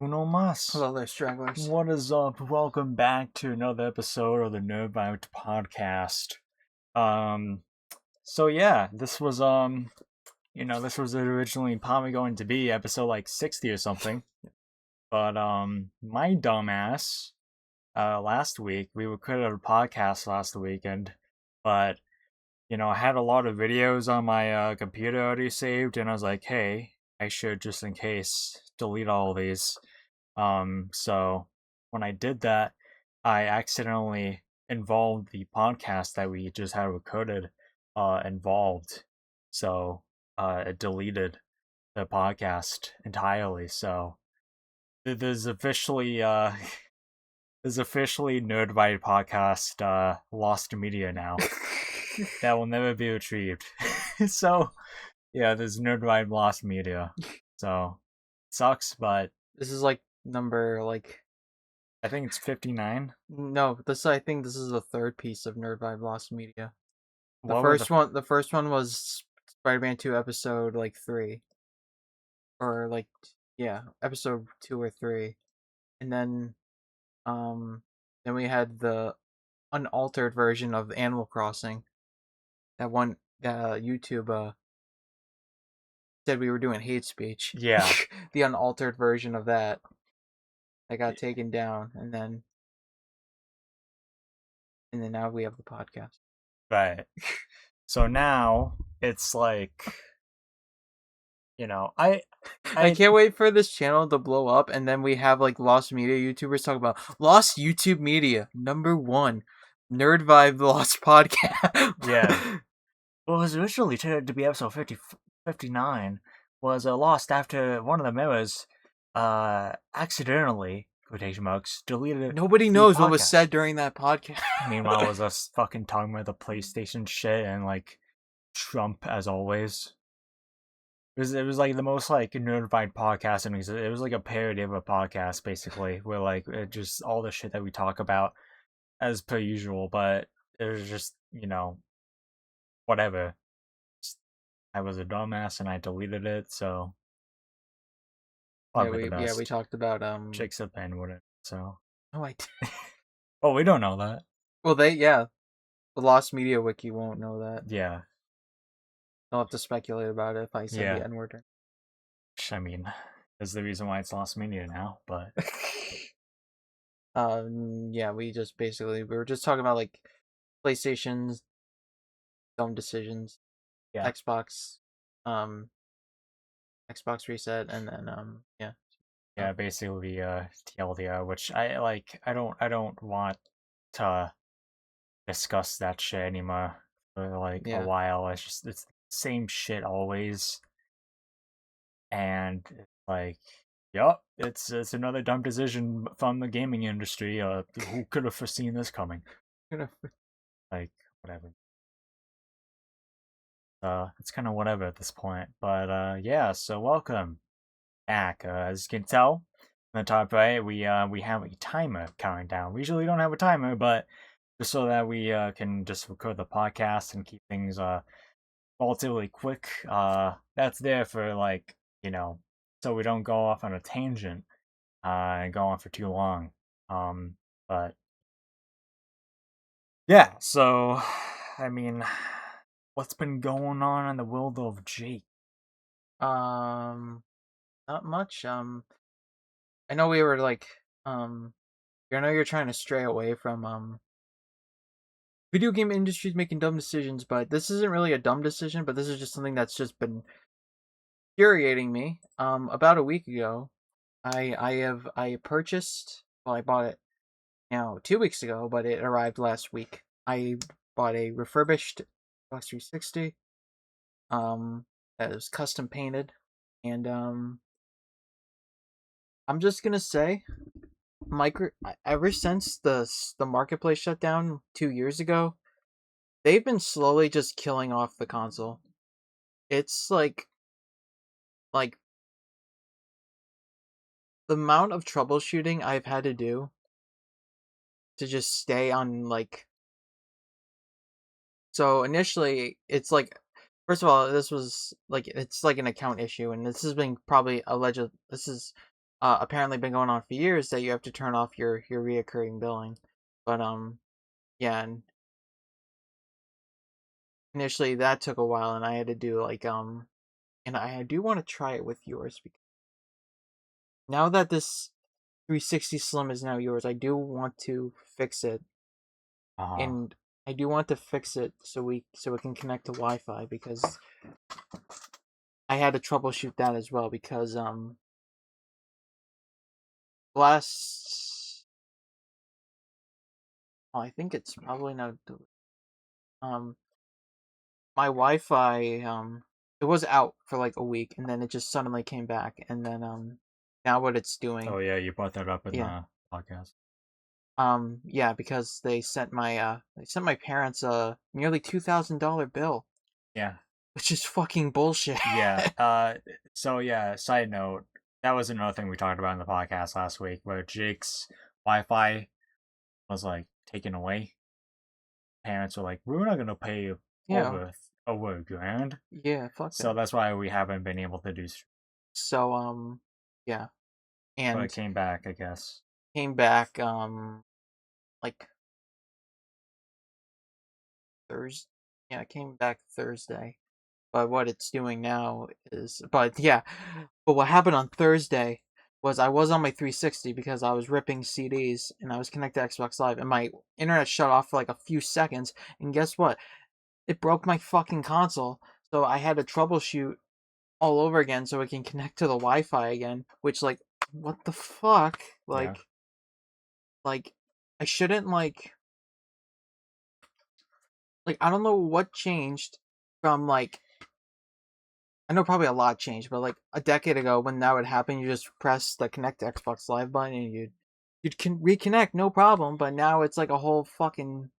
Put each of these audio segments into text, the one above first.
Uno mas. Hello there, stragglers. What is up? Welcome back to another episode of the NerdVibed Podcast. So yeah, this was this was originally probably going to be episode like 60 or something. But my dumbass, last week we recorded a podcast last weekend, but I had a lot of videos on my computer already saved, and I was like, hey, I should just in case delete all of these. So when I did that, I accidentally involved the podcast that we just had recorded, involved. So it deleted the podcast entirely. So there's officially NerdVibed Podcast lost media now. That will never be retrieved. So yeah, there's NerdVibed lost media. So sucks, but This is like number I think it's 59. no. I think this is the third piece of NerdVibed Lost Media. The first one was Spider-Man 2 episode 3, or episode 2 or 3, and then we had the unaltered version of Animal Crossing. That one YouTube said we were doing hate speech. Yeah. The unaltered version of that got taken down, and then now we have the podcast. Right. So now it's like, I can't wait for this channel to blow up, and then we have lost media YouTubers talk about lost YouTube media #1, NerdVibed Lost Podcast. Yeah. Well, it was originally turned to be episode 59, was lost after one of the members accidentally, quotation marks, deleted it. Nobody knows what was said during that podcast. Meanwhile, it was us fucking talking about the PlayStation shit and Trump as always. It was like the most nerdified podcast, and it was like a parody of a podcast basically, where it just all the shit that we talk about as per usual, but it was just whatever. I was a dumbass and I deleted it, so we talked about chicks up and whatever. So no, I didn't. Oh, we don't know that. Well, the Lost Media Wiki won't know that. Yeah. I'll have to speculate about it if I say the N-word. I mean, is the reason why it's lost media now, but we were just talking about PlayStation's dumb decisions, Xbox reset, and then basically TLDR, which I don't want to discuss that shit anymore for a while. It's the same shit always, and it's another dumb decision from the gaming industry. Who could have foreseen this coming? Whatever. It's kind of whatever at this point. But so welcome back. As you can tell on the top right, we have a timer counting down. We usually don't have a timer, but just so that we can just record the podcast and keep things relatively quick. That's there for so we don't go off on a tangent and go on for too long. But yeah, so I mean, what's been going on in the world of Jake? Not much. I know we were I know you're trying to stray away from video game industries making dumb decisions, but this isn't really a dumb decision, but this is just something that's just been infuriating me. About a week ago, I purchased. Well, I bought it 2 weeks ago, but it arrived last week. I bought a refurbished Xbox 360. That was custom painted, and I'm just gonna say, ever since the marketplace shut down 2 years ago, they've been slowly just killing off the console. It's like the amount of troubleshooting I've had to do to just stay on so initially it's first of all, this was it's an account issue, and this has been probably alleged. This is apparently been going on for years, that you have to turn off your reoccurring billing. But yeah, and initially that took a while, and I had to do like and I do want to try it with yours, because now that this 360 Slim is now yours, I do want to fix it, Uh-huh. and I do want to fix it so it can connect to Wi-Fi, because I had to troubleshoot that as well, because last, oh, I think it's probably not, um my Wi-Fi, it was out for like a week, and then it just suddenly came back, and then now what it's doing, Oh yeah, you brought that up in yeah, the podcast. yeah, because they sent my parents a nearly $2,000 bill, Yeah. which is fucking bullshit. Yeah. So yeah, side note, that was another thing we talked about in the podcast last week where Jake's Wi-Fi was like taken away. Parents were like, "We're not gonna pay you Yeah, over $1,000." yeah, fuck So that. that's why we haven't been able to do So yeah, but it and came back, I guess. came back like Thursday. Yeah, it came back Thursday. But what it's doing now is, but yeah, but what happened on Thursday was I was on my 360 because I was ripping CDs and I was connected to Xbox Live, and my internet shut off for like a few seconds, and guess what? It broke my fucking console. So I had to troubleshoot all over again so it can connect to the Wi-Fi again, which, like, what the fuck? Yeah. Like I shouldn't, like I don't know what changed from, like, I know probably a lot changed, but like a decade ago when that would happen, you just press the connect to Xbox Live button and you'd reconnect, no problem. But now it's like a whole fucking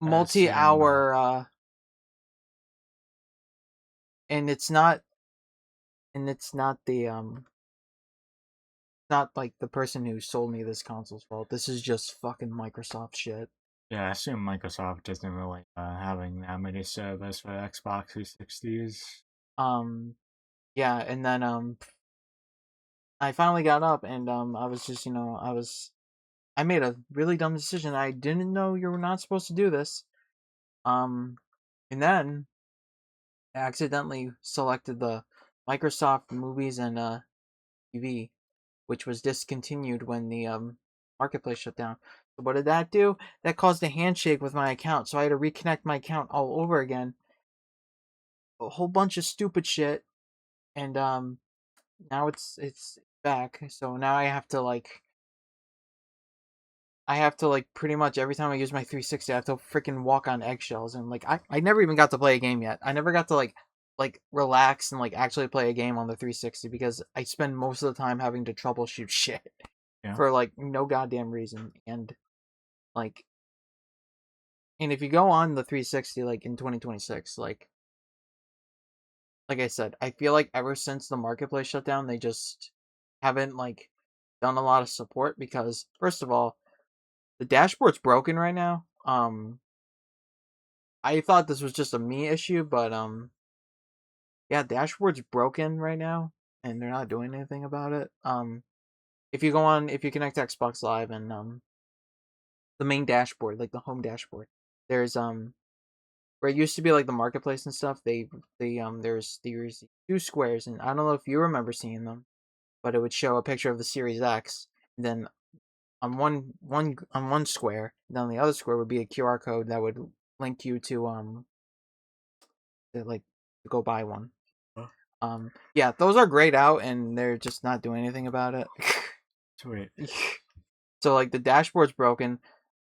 Same. multi-hour, and it's not the not like the person who sold me this console's fault. This is just fucking Microsoft shit. Yeah, I assume Microsoft isn't really having that many servers for Xbox 360s. Um, yeah, and then I finally got up, and I was just, I made a really dumb decision. I didn't know you were not supposed to do this. Um, and then I accidentally selected the Microsoft Movies and TV, which was discontinued when the marketplace shut down. So what did that do? That caused a handshake with my account, so I had to reconnect my account all over again. A whole bunch of stupid shit, and now it's back. So now I have to, like, pretty much every time I use my 360, I have to freaking walk on eggshells, and like I never even got to play a game yet. I never got to like relax and like actually play a game on the 360 because I spend most of the time having to troubleshoot shit Yeah. for like no goddamn reason. Like and if you go on the 360 like in 2026, like I said, I feel like ever since the marketplace shut down, they just haven't like done a lot of support, because first of all, the dashboard's broken right now. I thought this was just a me issue, but yeah, dashboard's broken right now, and they're not doing anything about it. If you connect to Xbox Live and the main dashboard, like the home dashboard, there's where it used to be like the marketplace and stuff. There's two squares, and I don't know if you remember seeing them, but it would show a picture of the Series X, and then on one square, and then on the other square would be a QR code that would link you to go buy one. Huh? Yeah, those are grayed out, and they're just not doing anything about it. Sweet. So like the dashboard's broken.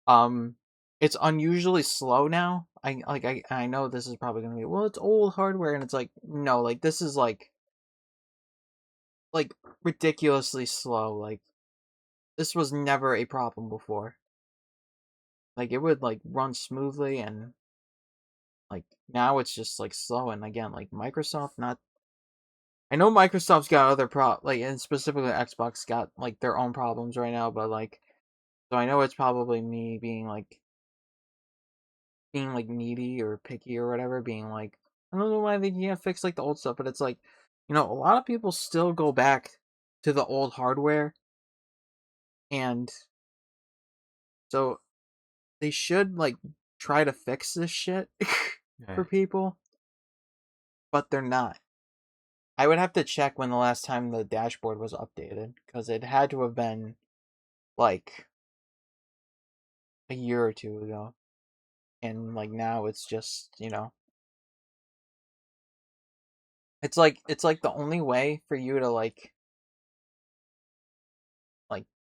Um, it's unusually slow now. I know this is probably gonna be, well, it's old hardware, and it's like, no, like this is like ridiculously slow. Like this was never a problem before. Like it would like run smoothly, and like now it's just like slow. And again, like Microsoft not. I know Microsoft's got other like, and specifically Xbox got like their own problems right now, but like, so I know it's probably me being like needy or picky or whatever, being like, I don't know why they can't fix like the old stuff, but it's like, a lot of people still go back to the old hardware, and so they should like try to fix this shit for people, but they're not. I would have to check when the last time the dashboard was updated, because it had to have been like a year or two ago, and like now it's just, it's like the only way for you to like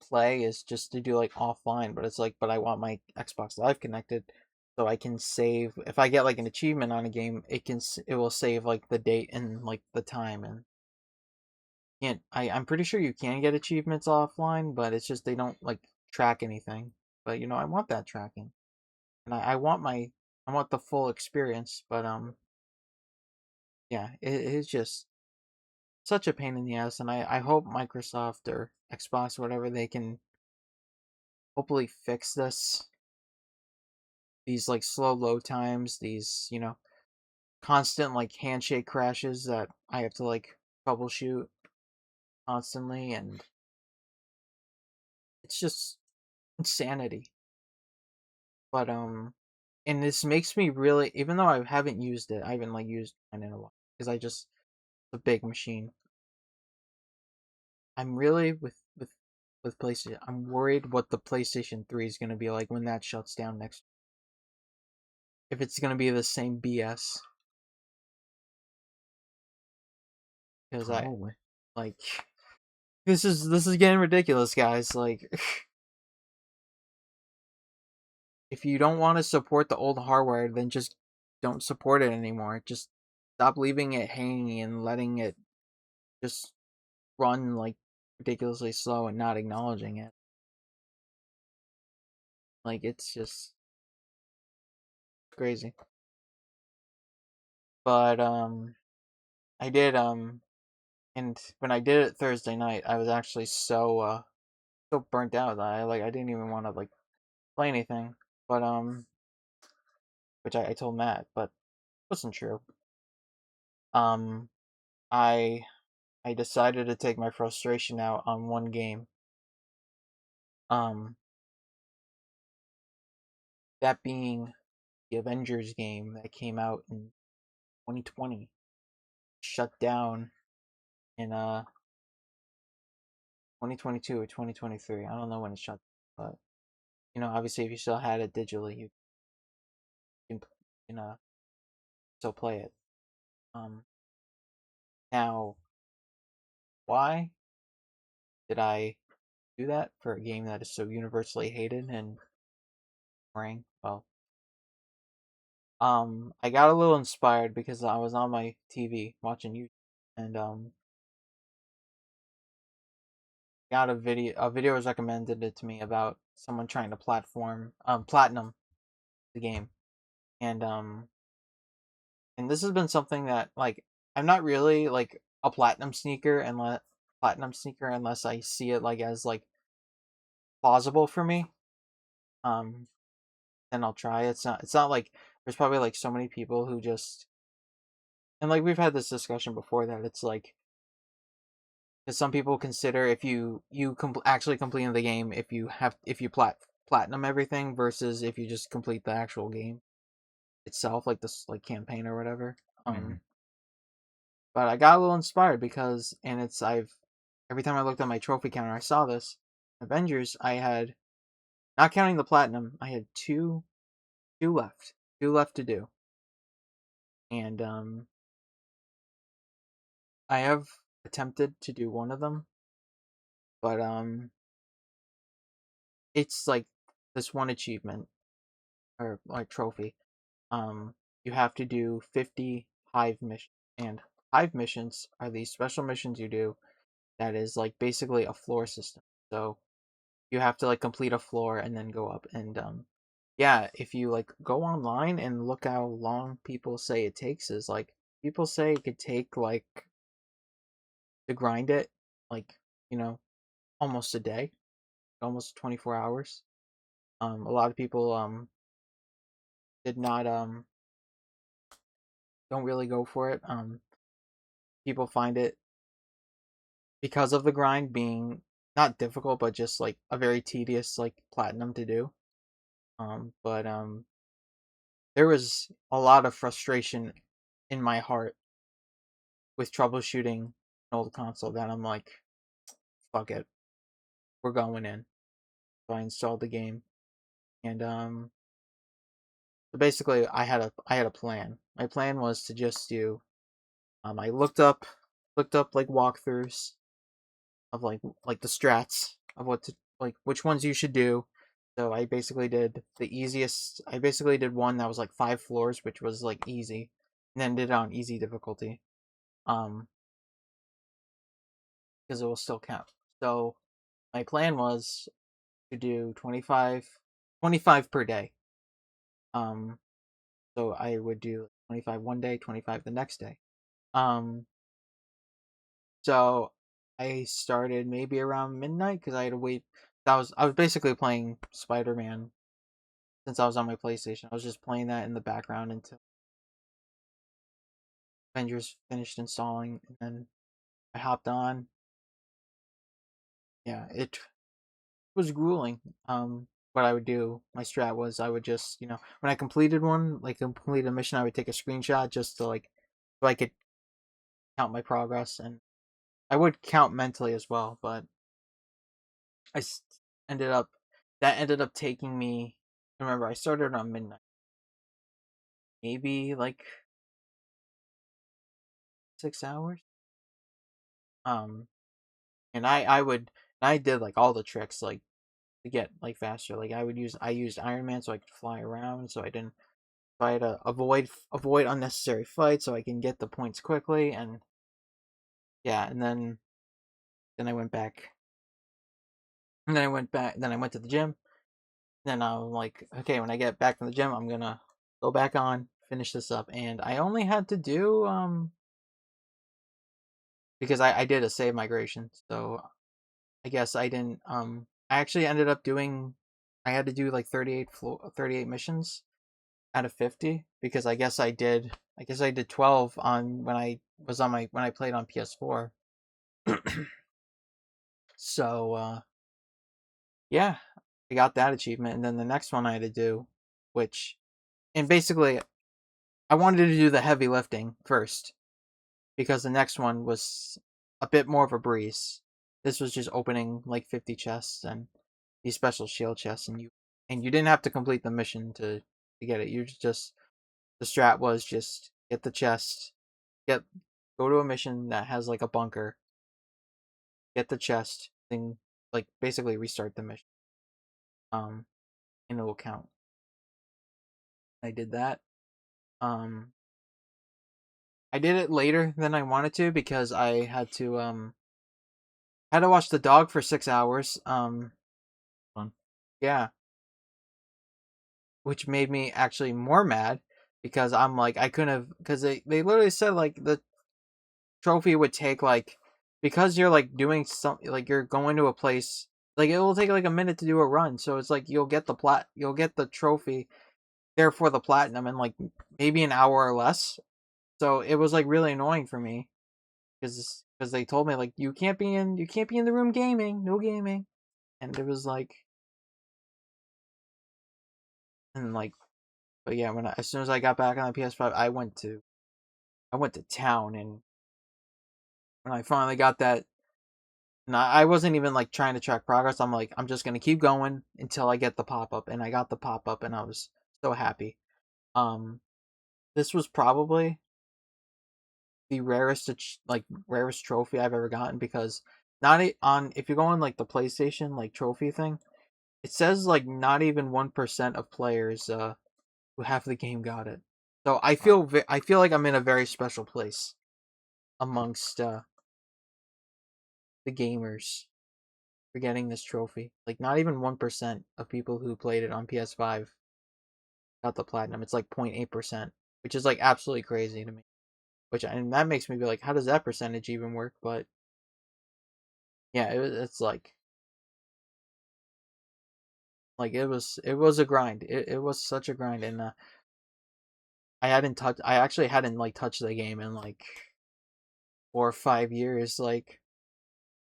play is just to do like offline, but it's like, but I want my Xbox Live connected so I can save. If I get like an achievement on a game, it will save like the date and like the time. And can't I'm pretty sure you can get achievements offline, but it's just they don't like track anything. But I want that tracking, and I want the full experience. But yeah, it is just such a pain in the ass, and I hope Microsoft or Xbox or whatever, they can hopefully fix these like slow load times, these constant like handshake crashes that I have to like troubleshoot constantly, and it's just insanity. But and this makes me really, even though I haven't used it, I haven't like used mine in a while because I just, the big machine. I'm really with PlayStation. I'm worried what the PlayStation 3 is gonna be like when that shuts down next. If it's gonna be the same BS, because I Probably. like this is getting ridiculous, guys. Like, if you don't want to support the old hardware, then just don't support it anymore. Just stop leaving it hanging and letting it just run like ridiculously slow and not acknowledging it. Like, it's just crazy. But I did and when I did it Thursday night, I was actually so burnt out that I didn't even want to like play anything. But which I told Matt, but it wasn't true. Um I I decided to take my frustration out on one game. Um that being the Avengers game that came out in 2020, shut down in 2022 or 2023. I don't know when it shut down, but obviously if you still had it digitally, you can still play it. Um Now, why did I do that for a game that is so universally hated and boring? Well, I got a little inspired because I was on my TV watching YouTube, and got a video was recommended it to me about someone trying to platinum the game. And this has been something that, like, I'm not really like a platinum sneaker unless I see it like as like plausible for me. Um then I'll try. It's not like there's probably like so many people who just, and like we've had this discussion before, that it's like, because some people consider, if actually completing the game, if you platinum everything versus if you just complete the actual game itself, like this like campaign or whatever. Mm-hmm. But I got a little inspired because, and I've every time I looked at my trophy counter, I saw this Avengers. I had, not counting the platinum, I had two left to do, and I have attempted to do one of them, but it's like this one achievement or like trophy. Um, you have to do 50 hive missions, and hive missions are these special missions you do that is like basically a floor system. So you have to like complete a floor and then go up, and yeah, if you like go online and look how long people say it takes, is like, people say it could take like, to grind it, like, almost a day, almost 24 hours. A lot of people did not don't really go for it. People find it because of the grind being not difficult, but just like a very tedious like platinum to do. But there was a lot of frustration in my heart with troubleshooting an old console that I'm like, fuck it, we're going in. So I installed the game, and so basically I had a plan. My plan was to just do I looked up like walkthroughs of like the strats of what to like which ones you should do. So I basically did the easiest. I basically did one that was like 5 floors, which was like easy, and then did it on easy difficulty. Um, because it will still count. So my plan was to do 25 per day. Um, so I would do 25 one day, 25 the next day. Um, so I started maybe around midnight because I had to wait. I was basically playing Spider Man since I was on my PlayStation. I was just playing that in the background until Avengers finished installing, and then I hopped on. Yeah, it was grueling. What I would do, my strat was I would just, when I completed one, like completed a mission, I would take a screenshot just to like, so I could count my progress, and I would count mentally as well. But I ended up that ended up taking me. Remember, I started around midnight, maybe like 6 hours. Um, and I did like all the tricks like to get like faster. Like I used Iron Man so I could fly around, so I didn't try to avoid unnecessary fights so I can get the points quickly. And yeah, and then I went back. And then I went back. Then I went to the gym. Then I'm like, okay, when I get back from the gym, I'm gonna go back on, finish this up. And I only had to do because I did a save migration, so I guess I didn't I actually ended up doing I had to do like 38 missions out of 50 because I guess I did 12 on when I played on PS4. So yeah, I got that achievement, and then the next one I had to do, which and basically I wanted to do the heavy lifting first because the next one was a bit more of a breeze. This was just opening like 50 chests and these special shield chests, and you didn't have to complete the mission to get it. You just the strat was just get the chest, get go to a mission that has like a bunker, get the chest, then like basically restart the mission. Um, and it will count. I did that. Um, I did it later than I wanted to because I had to watch the dog for 6 hours. Fun. Yeah, which made me actually more mad because I'm like I couldn't have because they literally said like the trophy would take like because you're like doing something like you're going to a place like it will take like a minute to do a run, so it's like you'll get the trophy, therefore the platinum in like maybe an hour or less. So it was like really annoying for me because they told me like you can't be in the room gaming, no gaming. And it was like and like but yeah, as soon as I got back on the PS5, I went to town. And when I finally got that, and I wasn't even like trying to track progress. I'm like, I'm just gonna keep going until I get the pop up, and I got the pop up, and I was so happy. Um, this was probably the rarest trophy I've ever gotten because on if you go on like the PlayStation like trophy thing, it says like not even 1% of players who have the game got it. So Wow. I feel like I'm in a very special place amongst the gamers for getting this trophy. Like not even 1% of people who played it on PS5 got the platinum. It's like 0.8%, which is like absolutely crazy to me. And that makes me be like, how does that percentage even work? But yeah, it's like it was a grind. It was such a grind, and I actually hadn't like touched the game in like 4 or 5 years. Like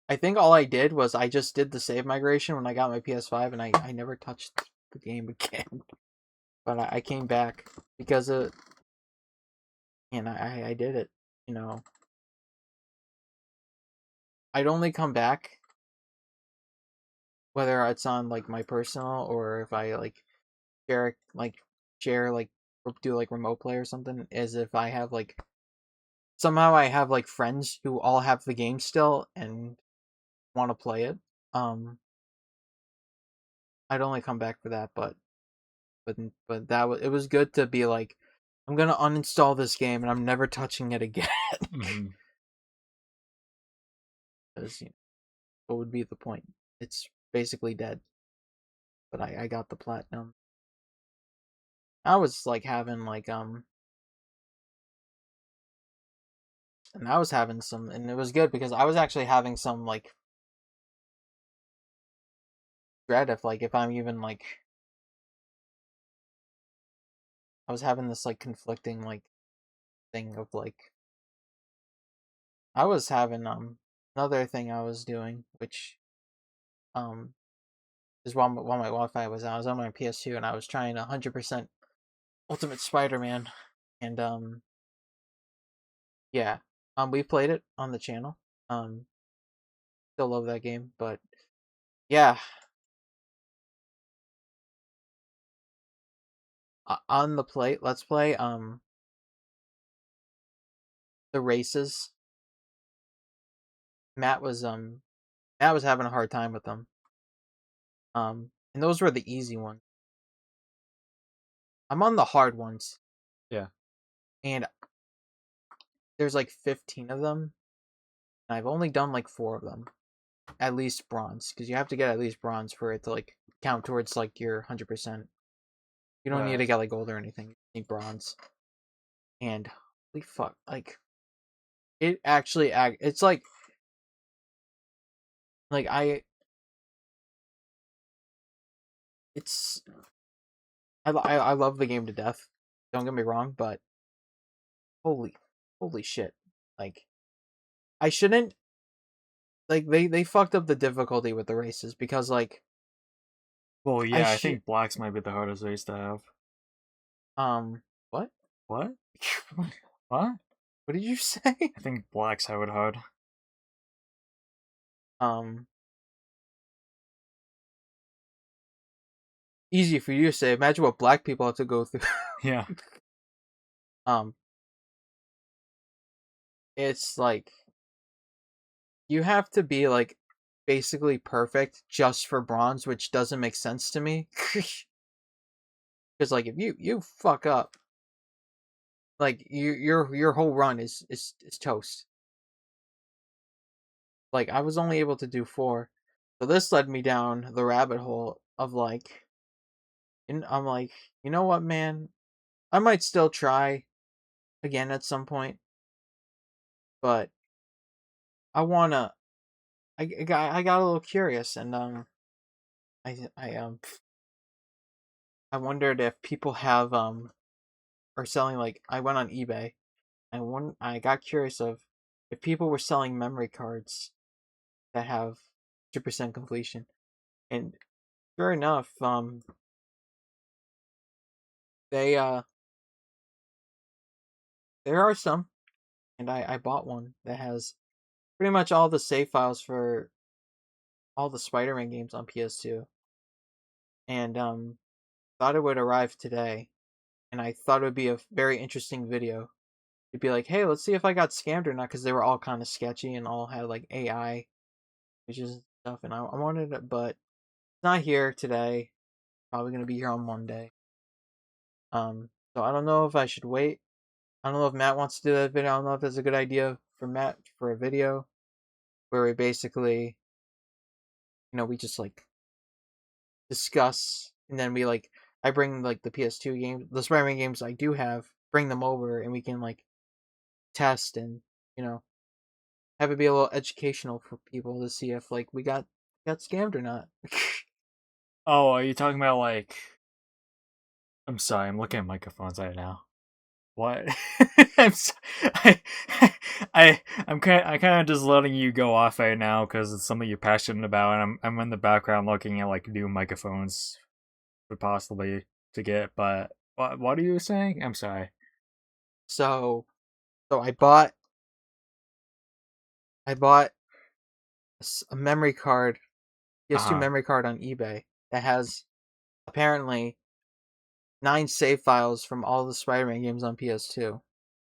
I think all I did was I just did the save migration when I got my PS5, and I never touched the game again. But I came back because and I did it. You know, I'd only come back whether it's on like my personal or if I share like share like do like remote play or something. Is if I have like somehow I have like friends who all have the game still and want to play it. Um, I'd only come back for that, but that was it was good to be like, I'm gonna uninstall this game and I'm never touching it again. Mm-hmm. Because what would be the point? It's basically dead. But I got the platinum. I was like having like and I was having some, and it was good because I was actually having some like dread if I'm even like I was having this like conflicting like thing of like I was having another thing I was doing which um is while my Wi-Fi was out. I was on my PS2 and I was trying 100% Ultimate Spider-Man, and yeah, we played it on the channel. Um, Still love that game, but yeah, on the play, let's play the races. Matt was um Matt was having a hard time with them. And those were the easy ones. I'm on the hard ones, Yeah. and there's like 15 of them, and I've only done like 4 of them. At least bronze, because you have to get at least bronze for it to like count towards like your 100%. You don't need to get like gold or anything. You need bronze. And holy fuck, like it actually it's like it's I love the game to death. Don't get me wrong, but holy holy shit. Like I shouldn't like they fucked up the difficulty with the races because like Well, I yeah, I should think blacks might be the hardest race to have. what? What? What? What did you say? I think blacks have it hard. um Easy for you to say. Imagine what black people have to go through. Yeah. um it's like you have to be like basically perfect just for bronze, which doesn't make sense to me. Because like if you fuck up, like your whole run is toast. Like I was only able to do 4, so this led me down the rabbit hole of like, and I'm like, you know what, man, I might still try again at some point, but I wanna. I got a little curious, and I I um I wondered if people have are selling like I went on eBay. I got curious of if people were selling memory cards that have 100% completion. And sure enough, they there are some, and I bought one that has pretty much all the save files for all the Spider-Man games on PS2. And thought it would arrive today, and I thought it would be a very interesting video. It'd be like, hey, let's see if I got scammed or not, because they were all kind of sketchy and all had like AI images and stuff. And I wanted it, but it's not here today. Probably gonna be here on Monday. So I don't know if I should wait. I don't know if Matt wants to do that video. I don't know if that's a good idea for Matt for a video where we basically, we just like discuss, and then we like I bring like the PS2 games, the Spider-Man games I do have, bring them over, and we can like test and you know have it be a little educational for people to see if like we got scammed or not. Oh, are you talking about like? I'm sorry, I'm looking at microphones right now. What? I, I'm kind of just letting you go off right now because it's something you're passionate about, and I'm in the background looking at like new microphones for possibly to get. But what are you saying? I'm sorry. So I bought a memory card, PS2 memory card on eBay that has apparently 9 save files from all the Spider-Man games on PS2.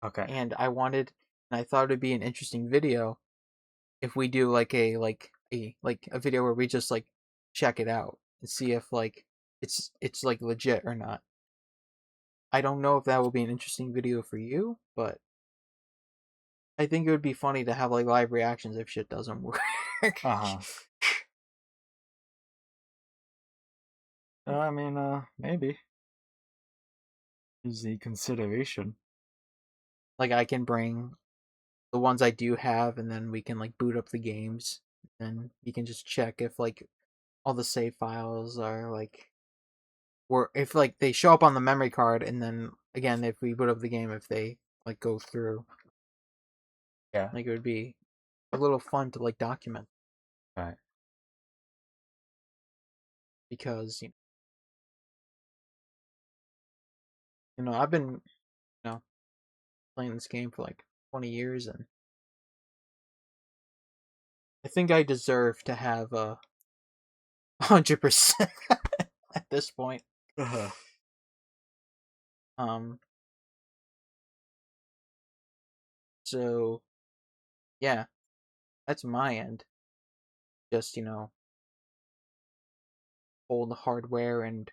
Okay. And I thought it'd be an interesting video if we do like a video where we just like check it out and see if like it's like legit or not. I don't know if that will be an interesting video for you, but I think it would be funny to have like live reactions if shit doesn't work. I mean, maybe. Easy consideration. Like I can bring the ones I do have, and then we can like boot up the games, and you can just check if like all the save files are like, or if like they show up on the memory card, and then again if we boot up the game, if they like go through. Yeah. Like it would be a little fun to like document. Right. Because I've been playing this game for like 20 years, and I think I deserve to have 100% at this point. So yeah, that's my end. Just old hardware and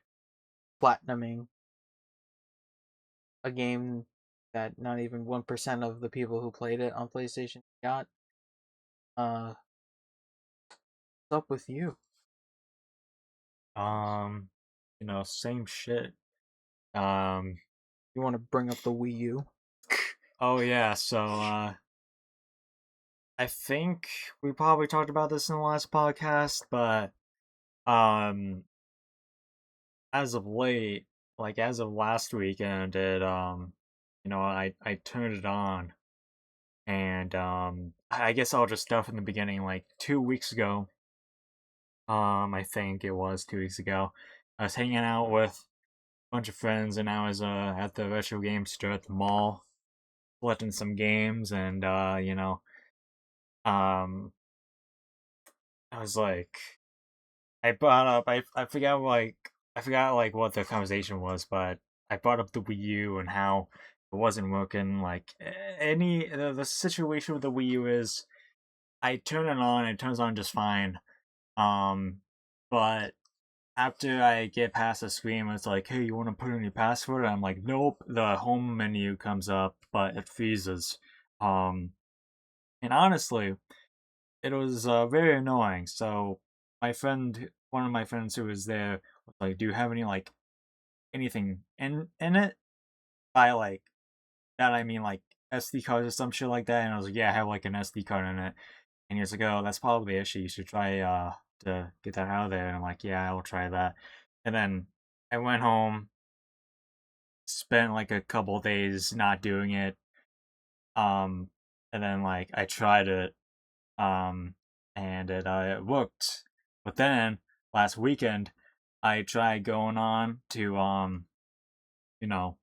platinuming a game that not even 1% of the people who played it on PlayStation got. What's up with you? Same shit. You want to bring up the Wii U? Oh yeah, so I think we probably talked about this in the last podcast, but as of late, like as of last weekend, I turned it on, and I guess I'll just stuff in the beginning. Like 2 weeks ago, I think it was 2 weeks ago, I was hanging out with a bunch of friends, and I was at the retro game store at the mall, collecting some games, and um, I was like, I brought up, I forgot like what the conversation was, but I brought up the Wii U and how it wasn't working. Like the situation with the Wii U is, I turn it on, it turns on just fine. But after I get past the screen, it's like, hey, you want to put in your password? I'm like, nope. The home menu comes up, but it freezes. And honestly, it was very annoying. So one of my friends who was there, was like, "Do you have any like anything in it?" By like that, I mean like SD cards or some shit like that. And I was like, "Yeah, I have like an SD card in it." And he was like, "Oh, that's probably the issue. You should try to get that out of there." And I'm like, "Yeah, I'll try that." And then I went home, spent like a couple days not doing it. Um, and then like I tried it, um, and it worked. But then last weekend, I tried going on to you know,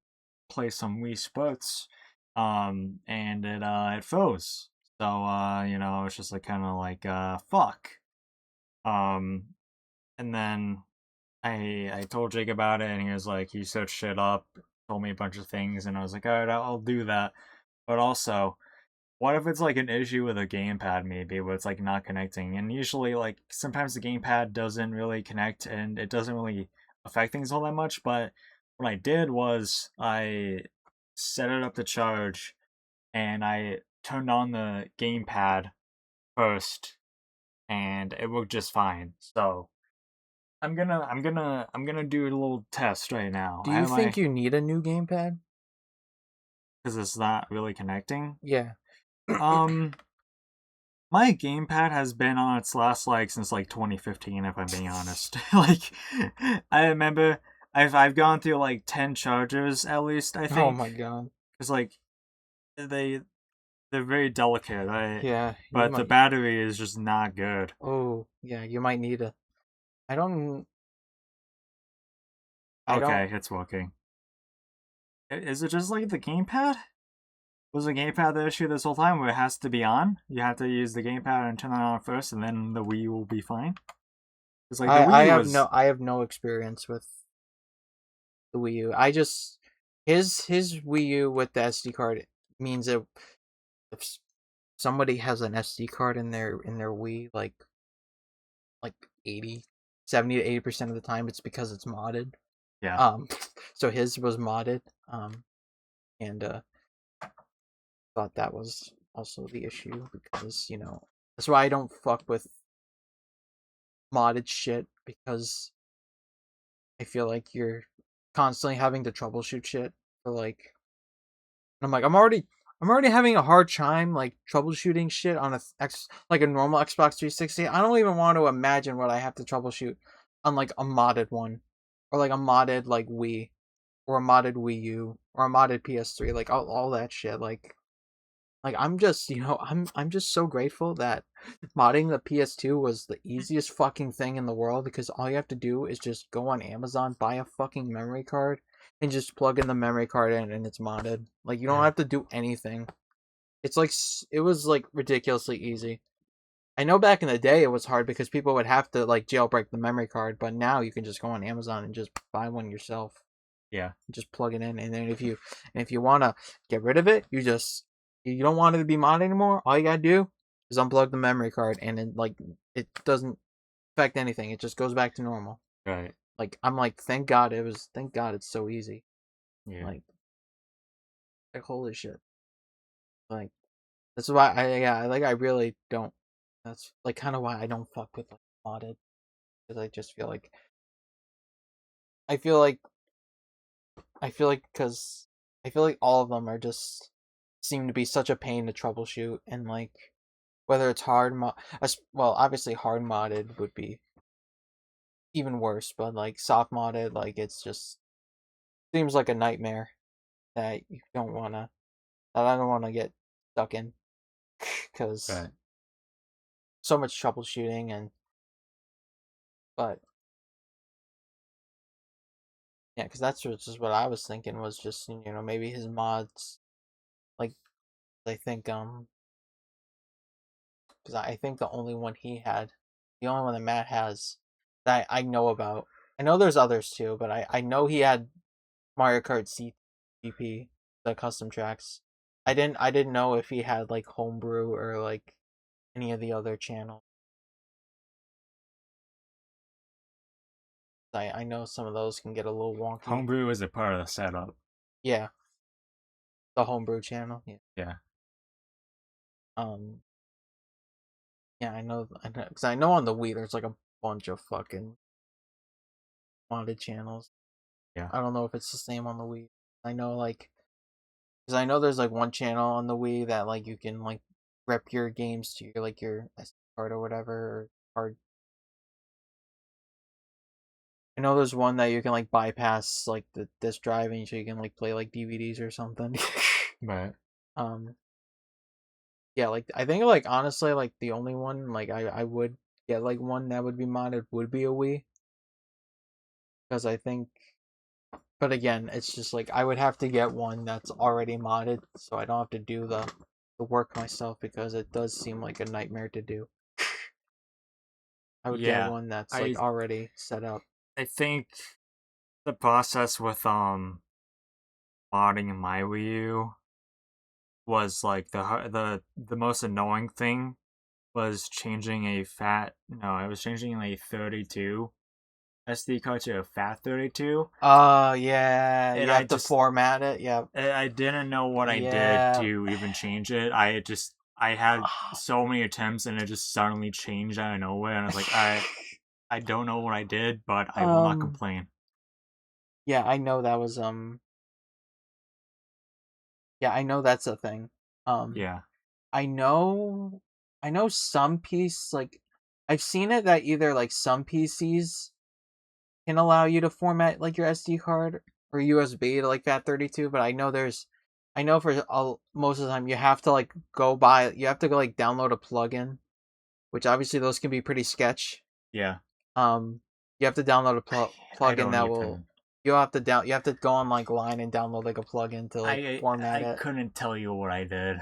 play some Wii Sports, and it froze. So I was just like kind of like fuck. Um, and then I told Jake about it, and he was like, he searched shit up, told me a bunch of things, and I was like, all right, I'll do that. But also, what if it's like an issue with a gamepad, maybe where it's like not connecting? And usually, like sometimes the gamepad doesn't really connect, and it doesn't really affect things all that much. But what I did was I set it up to charge, and I turned on the gamepad first, and it worked just fine. So I'm gonna do a little test right now. Do you think you need a new gamepad? Because it's not really connecting. Yeah. My gamepad has been on its last leg since like 2015, if I'm being honest. Like, I remember I've gone through like 10 chargers at least, I think. Oh my god. Because like they're very delicate. Yeah, But the battery is just not good. Oh, yeah, you might need a. I don't. Okay, it's working. Is it just like the gamepad? Was the gamepad the issue this whole time where it has to be on? You have to use the gamepad and turn it on first, and then the Wii U will be fine? It's like the Wii U was... I have no experience with the Wii U. I just his Wii U with the SD card means that if somebody has an SD card in their Wii, like 80, 70 to 80% of the time, it's because it's modded. Yeah. So his was modded. And thought that was also the issue because that's why I don't fuck with modded shit, because I feel like you're constantly having to troubleshoot shit for like. I'm like I'm already having a hard time like troubleshooting shit on a normal Xbox 360. I don't even want to imagine what I have to troubleshoot on like a modded one, or like a modded like Wii, or a modded Wii U, or a modded PS3, like all that shit. Like I'm just I'm just so grateful that modding the PS2 was the easiest fucking thing in the world, because all you have to do is just go on Amazon, buy a fucking memory card, and just plug in the memory card in, and it's modded. Like you don't have to do anything. It's like it was like ridiculously easy. I know back in the day it was hard because people would have to like jailbreak the memory card, but now you can just go on Amazon and just buy one yourself. Yeah. Just plug it in, and then if you want to get rid of it, you don't want it to be modded anymore, all you gotta do is unplug the memory card, and then like it doesn't affect anything. It just goes back to normal. Right. Like I'm like, thank God it's so easy. Yeah. Like holy shit. Like that's why I really don't. That's like kind of why I don't fuck with like modded, because I just feel like I feel like because I feel like all of them are just seem to be such a pain to troubleshoot, and like whether it's well, obviously hard modded would be even worse, but like soft modded, like it's just seems like a nightmare that I don't want to get stuck in, because Right. so much troubleshooting. But yeah, because that's just what I was thinking, was just maybe his mods, like I think because I think the only one that Matt has that I know about. I know there's others too, but I know he had Mario Kart CGP, the custom tracks. I didn't know if he had like homebrew or like any of the other channels. I know some of those can get a little wonky. Homebrew is a part of the setup. Yeah. The homebrew channel. Yeah. Yeah. Yeah, I know, because I know on the Wii there's like a bunch of fucking modded channels. Yeah. I don't know if it's the same on the Wii. I know because I know there's like one channel on the Wii that like you can like rep your games to your SD card or whatever, or card. I know there's one that you can like bypass like the disc driving, so you can like play like DVDs or something. Right. Yeah, like I think like honestly like the only one like I would get like one that would be modded would be a Wii, because I think. But again, it's just like I would have to get one that's already modded, so I don't have to do the work myself, because it does seem like a nightmare to do. I would get one that's like already set up. I think the process with modding my Wii U was like the most annoying thing was changing it was changing a 32 SD card to a FAT32. Oh yeah, and you have to format it. Yeah, I didn't know what I did to even change it. I had so many attempts, and it just suddenly changed out of nowhere, and I was like, I don't know what I did, but I will not complain. Yeah, I know that was yeah, I know that's a thing. Yeah. I know some piece, like I've seen it that either like some PCs can allow you to format like your SD card or USB to like FAT32, but I know there's I know for most of the time you have to like you have to go like download a plugin, which obviously those can be pretty sketch. Yeah. Um, you have to download a I plugin don't that will. even. You have to go on like line and download like a plugin to like format I it. couldn't tell you what I did.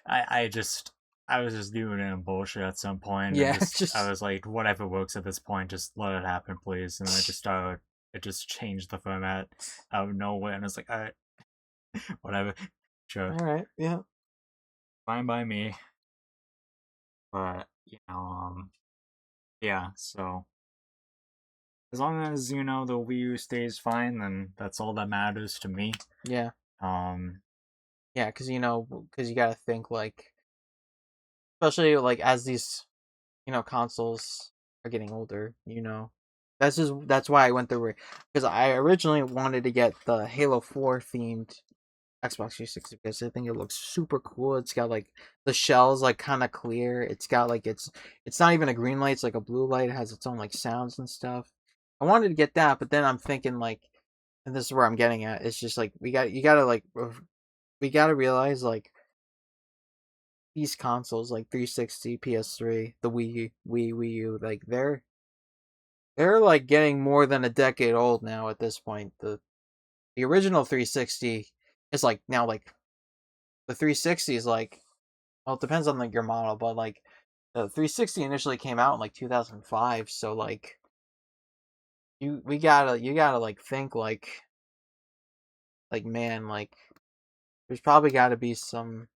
I just I was just doing it in bullshit at some point, and Yeah, just I just was like, whatever works at this point, just let it happen, please. And then I just started. It just changed the format out of nowhere, and it's like, all right, whatever, sure, all right. Yeah, fine by me. But yeah. So as long as the Wii U stays fine, then that's all that matters to me. yeah, Um, yeah. Because you got to think like, especially like as these consoles are getting older. That's why I went through it because I originally wanted to get the Halo 4 themed Xbox 360 because I think it looks super cool. It's got like the shell's like kind of clear. It's got like it's not even a green light, it's like a blue light. It has its own like sounds and stuff. I wanted to get that, but then I'm thinking like, and this is where I'm getting at. It's just like we gotta realize like these consoles like 360, PS3, the Wii U, like they're like getting more than a decade old now at this point. The original 360 is like now like the 360 is like, well, it depends on like your model, but like the 360 initially came out in like 2005, so like you gotta like think like man, like there's probably got to be some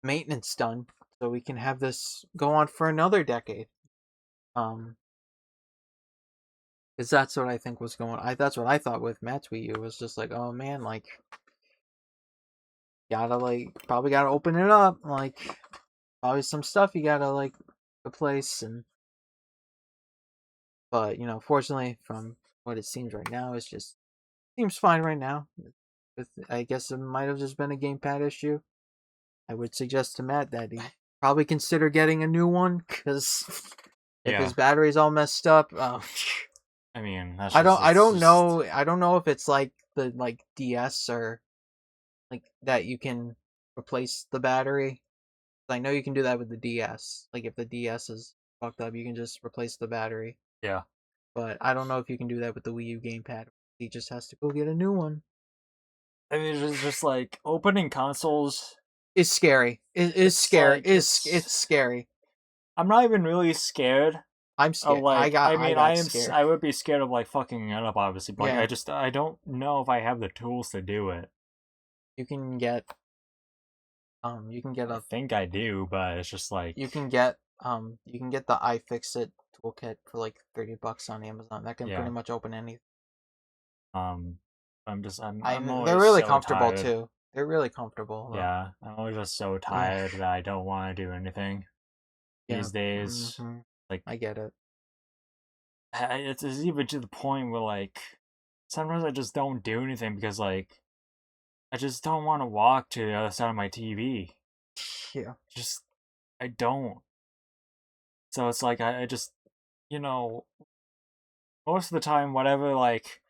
maintenance done so we can have this go on for another decade. Um, because that's what I think was going. That's what I thought with Matt's Wii U. It was just like, oh man, like gotta like probably gotta open it up, like probably some stuff you gotta like replace. And but fortunately, from what it seems right now, it's just seems fine right now. I guess it might have just been a gamepad issue. I would suggest to Matt that he probably consider getting a new one because if his yeah. battery's all messed up, I mean, that's just I it's don't just know. I don't know if it's like the like DS or like that you can replace the battery. I know you can do that with the DS. Like if the DS is fucked up, you can just replace the battery. yeah. But I don't know if you can do that with the Wii U gamepad. He just has to go get a new one. I mean, it's just like opening consoles. It's scary. It is It's scary. like It's scary. I'm not even really scared I'm of scared. like. I got scared. I would be scared of like fucking it up, obviously. But like, Yeah, I don't know if I have the tools to do it. you can get you can get I a think I do, but it's just like you can get the iFixit toolkit for like $30 on Amazon. That can pretty yeah. much open anything. Um, I'm They're always really so comfortable tired. too. They're really comfortable though. Yeah, I'm always just so Yeah, tired that I don't want to do anything yeah. these days. Hmm. Like I get it. it's even to the point where like sometimes I just don't do anything because like I just don't want to walk to the other side of my TV. Yeah, Just I don't. So it's like I just you know most of the time whatever like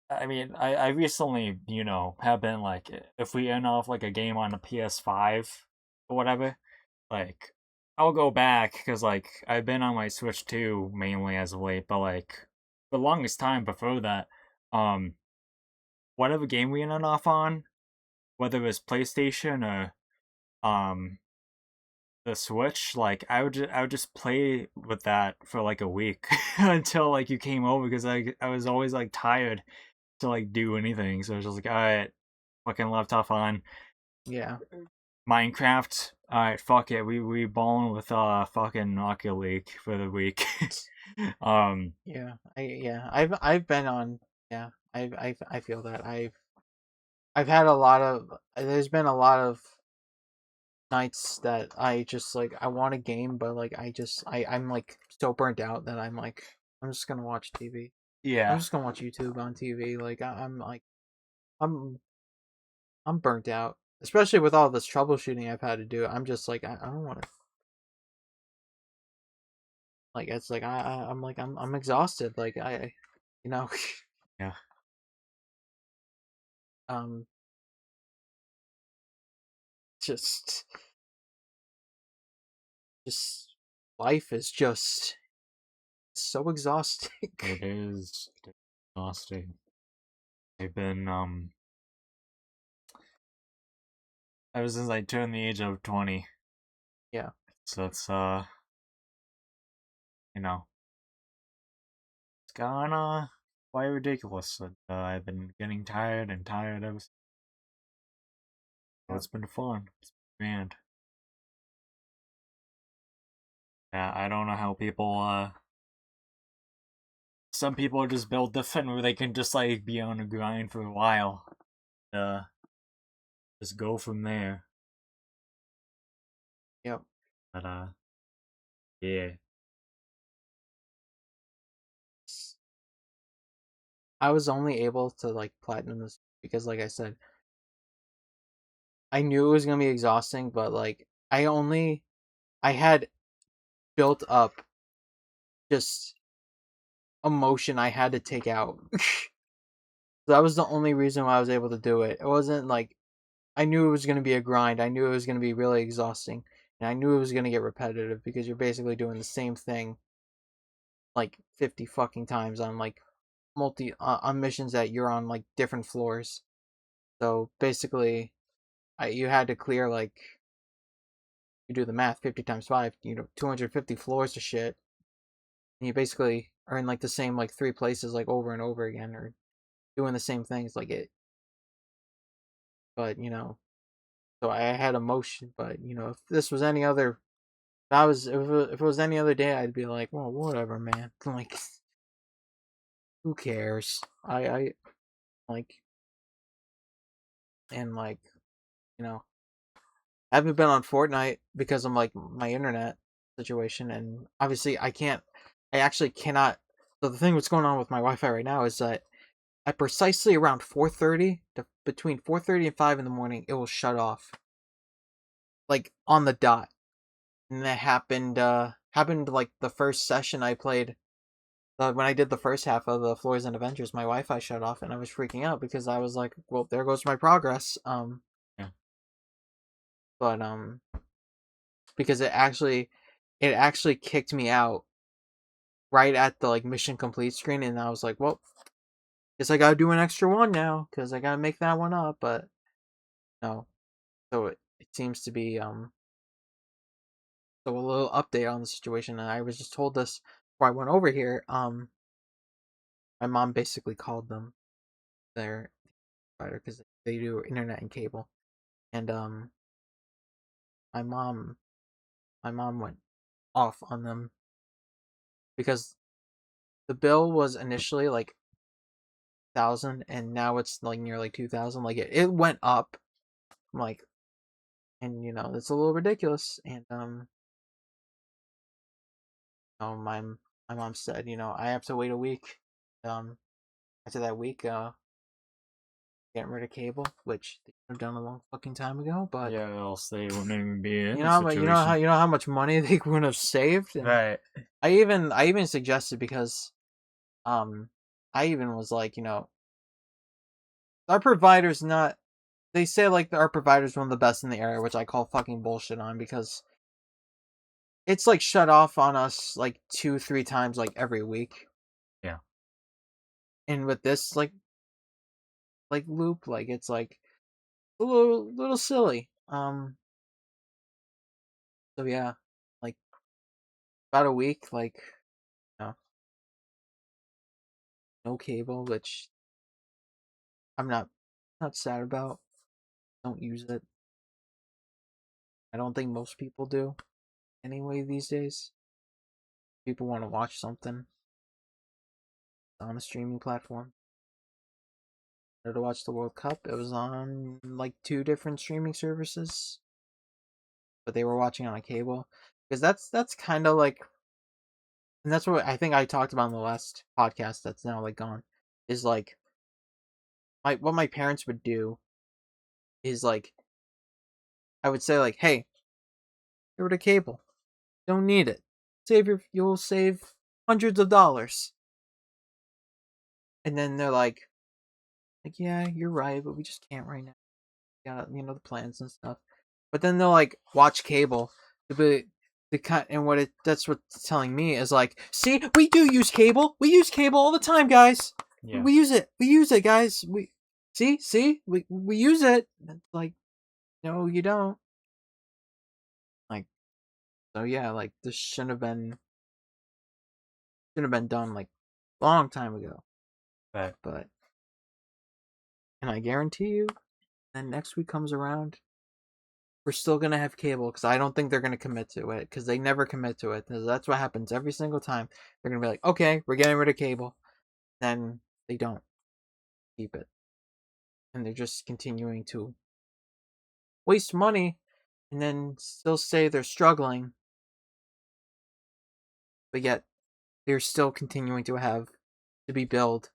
I mean I recently have been like if we end off like a game on a PS5 or whatever like I'll go back because like I've been on my Switch too mainly as of late, but like the longest time before that, um, whatever game we ended off on, whether it was PlayStation or um the Switch, like I would just play with that for like a week until like you came over because I was always like tired to like do anything, so I was just like all right, fucking laptop on. yeah, Minecraft. All right, fuck it. We balling with fucking Rocket League for the week. um, I've been on. Yeah, I feel that I've had a lot of. There's been a lot of nights that I just like I want a game, but like I'm like so burnt out that I'm like I'm just gonna watch TV. I'm yeah, just gonna watch YouTube on TV. Like I'm like I'm I'm burnt out, especially with all this troubleshooting I've had to do. I'm just like I don't want to. Like it's like I'm like I'm exhausted. Like you know, yeah, um, just life is just so exhausting. It is exhausting. I've been ever since I turned the age of 20. Yeah. So it's you know, it's gone quite ridiculous. I've been getting tired and tired ever since. So Yeah. it's been fun. It's been grand. Yeah, I don't know how people some people are just built different where they can just like be on a grind for a while. Uh just go from there. Yep. But yeah. I was only able to like platinum this because, like I said, I knew it was gonna be exhausting, but like I had built up just emotion I had to take out. That was the only reason why I was able to do it. It wasn't like I knew it was gonna be a grind. I knew it was gonna be really exhausting, and I knew it was gonna get repetitive because you're basically doing the same thing like 50 fucking times on like on missions that you're on like different floors. So basically, you had to clear like you do the math, 50 times 5, 250 floors of shit. And you basically are in like the same like 3 places like over and over again, or doing the same things like it. But so I had emotion. But if this was any other, if it was any other day, I'd be like, well, whatever, man. Like, who cares? I like, and like, you know, I haven't been on Fortnite because of like my internet situation, and obviously I can't. I actually cannot. So the thing that's going on with my Wi-Fi right now is that at precisely around 4:30 to between 4:30 and 5 in the morning, it will shut off, like on the dot. And that happened like the first session I played. When I did the first half of the Floors and Adventures, my Wi-Fi shut off, and I was freaking out because I was like, "Well, there goes my progress." Yeah. But because it actually kicked me out right at the like mission complete screen, and I was like, "Well, guess I gotta do an extra one now because I gotta make that one up." But no, so it seems to be so a little update on the situation, and I was just told this before I went over here. My mom basically called them their provider because they do internet and cable, and my mom my mom went off on them because the bill was initially like 1,000, and now it's like nearly 2,000. Like it went up, like, and it's a little ridiculous. And my mom said, I have to wait a week. After that week, getting rid of cable, which they could have done a long fucking time ago. But Yeah, else they wouldn't even be in you the know, but situation. you know how much money they would have saved. And Right. I even suggested because I even was like, our provider's not. They say like our provider's one of the best in the area, which I call fucking bullshit on because it's like shut off on us like 2-3 times like every week. Yeah. And with this like loop, like it's like a little silly. So yeah, like about a week, like you know, no cable, which I'm not sad about. Don't use it. I don't think most people do anyway these days. People want to watch something on a streaming platform. To watch the World Cup, it was on like 2 different streaming services, but they were watching on a cable because that's kind of like, and that's what I think I talked about in the last podcast that's now like gone, is like what my parents would do is like I would say like, hey, get rid of cable, don't need it, you'll save hundreds of dollars, and then they're like, yeah, you're right, but we just can't right now. Got the plans and stuff. but then they'll like watch cable. But and that's what it's telling me is like, see, we do use cable. We use cable all the time, guys. Yeah. We use it. We use it, guys. We see, we use it. It's like, no, you don't. Like, so yeah, like this shouldn't have been done like long time ago. But and I guarantee you, then next week comes around, we're still gonna have cable because I don't think they're gonna commit to it because they never commit to it. That's what happens every single time. They're gonna be like, okay, we're getting rid of cable, then they don't keep it, and they're just continuing to waste money, and then still say they're struggling, but yet they're still continuing to have to be billed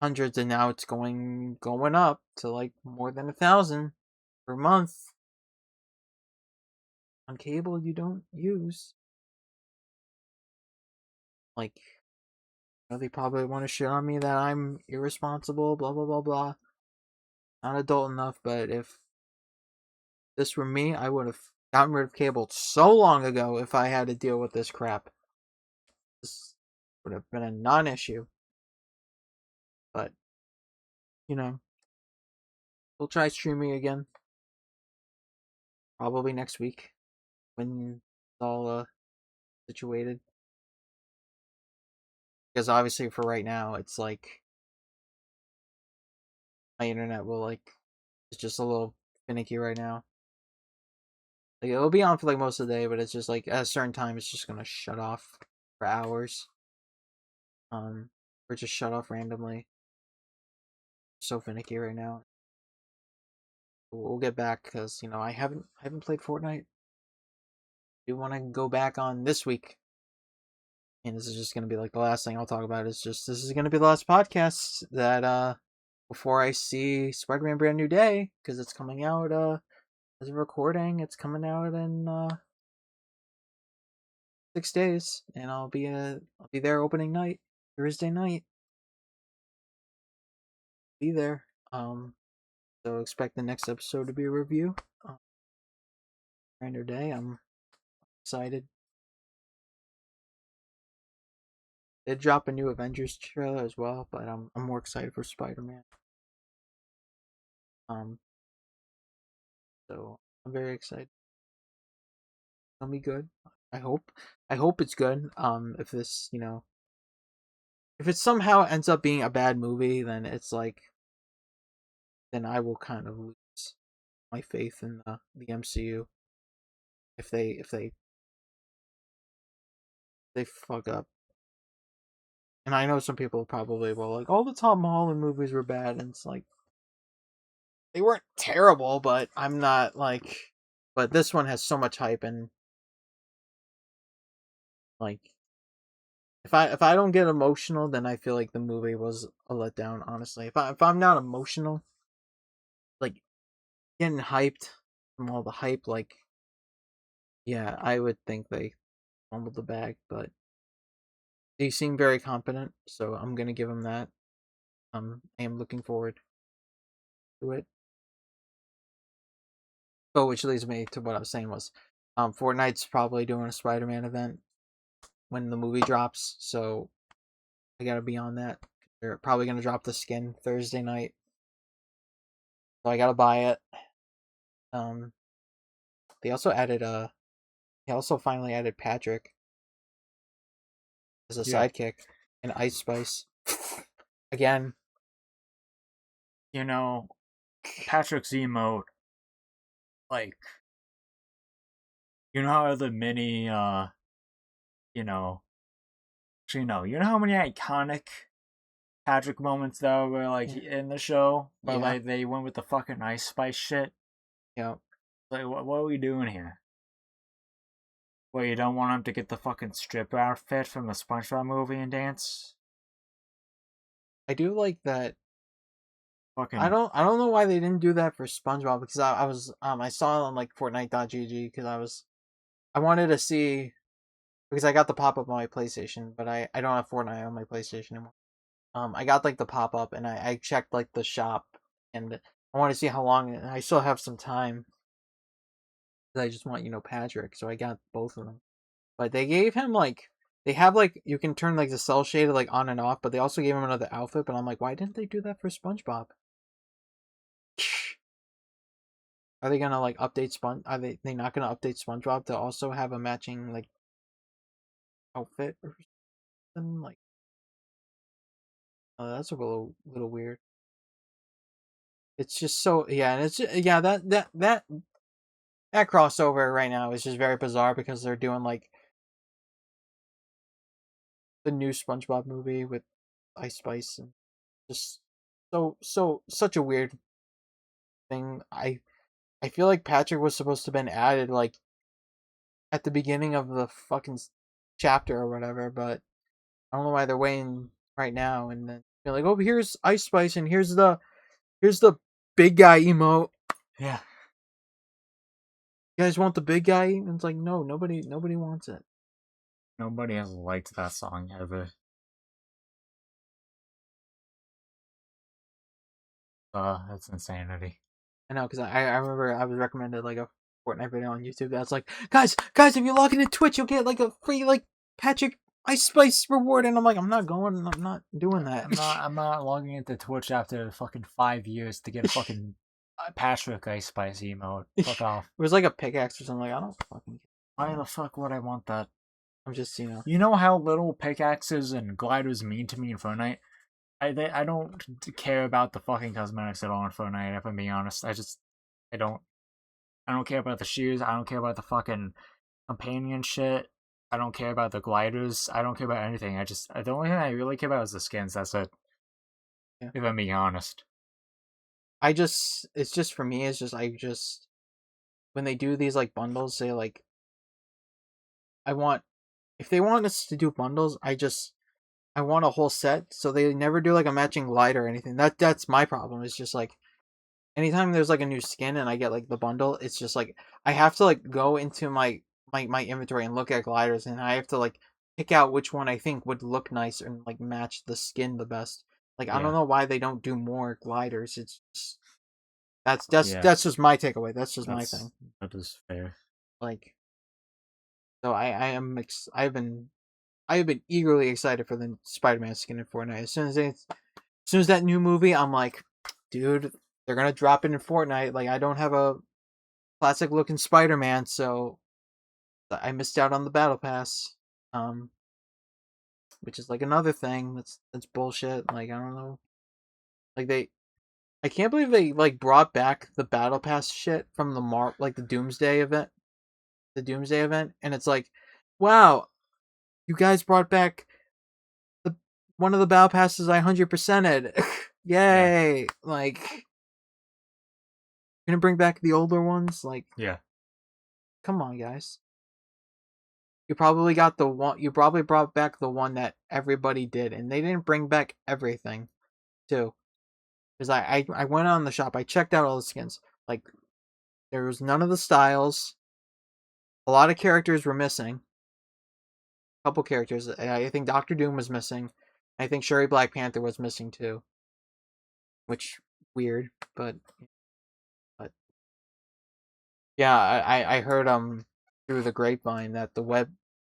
hundreds, and now it's going up to like more than 1,000 per month on cable you don't use. Like, they probably want to shit on me that I'm irresponsible, blah blah blah blah. Not adult enough, but if this were me, I would have gotten rid of cable so long ago if I had to deal with this crap. This would have been a non-issue. But, we'll try streaming again. Probably next week when it's all situated. Because obviously for right now, it's like my internet will it's just a little finicky right now. Like, it'll be on for like most of the day, but it's just like at a certain time it's just gonna shut off for hours. Or just shut off randomly. So finicky right now. We'll get back because I haven't played Fortnite. I do want to go back on this week, and this is just gonna be like the last thing I'll talk about. Is just this is gonna be the last podcast that before I see Spider-Man Brand New Day, because it's coming out as a recording. It's coming out in 6 days, and I'll be there opening night, Thursday night. Be there. So expect the next episode to be a review. Brand New Day. I'm excited. They drop a new Avengers trailer as well, but I'm more excited for Spider-Man. So I'm very excited. It'll be good. I hope. I hope it's good. If this, if it somehow ends up being a bad movie, then it's like, then I will kind of lose my faith in the MCU. If they fuck up. And I know some people probably will like, all the Tom Holland movies were bad, and it's like, they weren't terrible, but I'm not like, but this one has so much hype, and like, if I don't get emotional, then I feel like the movie was a letdown. Honestly, if I'm not emotional, like getting hyped from all the hype, like, yeah, I would think they fumbled the bag, but they seem very competent, so I'm gonna give them that. I am looking forward to it. Oh, which leads me to what I was saying was, Fortnite's probably doing a Spider-Man event when the movie drops, so I gotta be on that. They're probably gonna drop the skin Thursday night, so I gotta buy it. Um, they also added they also finally added Patrick as a sidekick and Ice Spice. Again, Patrick's emote, like, how the mini actually no, how many iconic Patrick moments though were like in the show, but like they went with the fucking Ice Spice shit. Yeah. Like, what are we doing here? Well, you don't want him to get the fucking stripper outfit from the SpongeBob movie and dance? I do like that. Fucking. I don't know why they didn't do that for SpongeBob, because I saw it on like Fortnite.gg because I wanted to see, because I got the pop up on my PlayStation, but I don't have Fortnite on my PlayStation anymore. I got like the pop up, and I checked like the shop, and I want to see how long, and I still have some time I just want Patrick, so I got both of them. But they gave him like they have like you can turn like the cell shaded like on and off, but they also gave him another outfit. But I'm like, why didn't they do that for SpongeBob? Are they gonna like update Are they not gonna update SpongeBob to also have a matching like outfit or something? Like, that's a little weird. It's just so yeah, and it's yeah that crossover right now is just very bizarre because they're doing like the new SpongeBob movie with Ice Spice and just such a weird thing. I feel like Patrick was supposed to have been added like at the beginning of the fucking chapter or whatever, but I don't know why they're waiting right now and then they're like, oh, here's Ice Spice and here's the big guy emote. Yeah. You guys want the big guy? And it's like, no, nobody wants it. Nobody has liked that song ever. That's insanity. I know, because I remember I was recommended like a Fortnite video on YouTube that's like, guys, if you log into Twitch, you'll get like a free like Patrick Ice Spice reward, and I'm like, I'm not doing that. I'm not logging into Twitch after fucking 5 years to get a fucking Patrick Ice Spice emote. Fuck off. It was like a pickaxe or something. Like, I don't fucking. Why the fuck would I want that? I'm just You know how little pickaxes and gliders mean to me in Fortnite? I don't care about the fucking cosmetics at all in Fortnite, if I'm being honest. I don't care about the shoes. I don't care about the fucking companion shit. I don't care about the gliders. I don't care about anything. The only thing I really care about is the skins. That's it. Yeah. If I'm being honest. it's just for me, when they do these like bundles, they like, if they want us to do bundles, I want a whole set, so they never do like a matching light or anything. That's my problem. It's just like anytime there's like a new skin and I get like the bundle, it's just like I have to like go into my inventory and look at gliders, and I have to like pick out which one I think would look nice and like match the skin the best. Like, I don't know why they don't do more gliders. It's just, that's just my takeaway. That's just my thing. That is fair. Like, so I've been eagerly excited for the Spider-Man skin in Fortnite. As soon as that new movie, I'm like, dude, they're gonna drop it in Fortnite. Like, I don't have a classic looking Spider-Man, so I missed out on the battle pass. Which is like another thing that's bullshit. Like, I don't know. Like, I can't believe they like brought back the battle pass shit from the Doomsday event. The Doomsday event, and it's like, wow, you guys brought back one of the battle passes I 100%ed. Yay! Yeah. Like, gonna bring back the older ones? Like, yeah. Come on, guys. You probably got the one. You probably brought back the one that everybody did, and they didn't bring back everything, too. Because I went on the shop, I checked out all the skins. Like, there was none of the styles. A lot of characters were missing. A couple characters. I think Doctor Doom was missing. I think Shuri Black Panther was missing too. Which, weird, but yeah, I heard through the grapevine that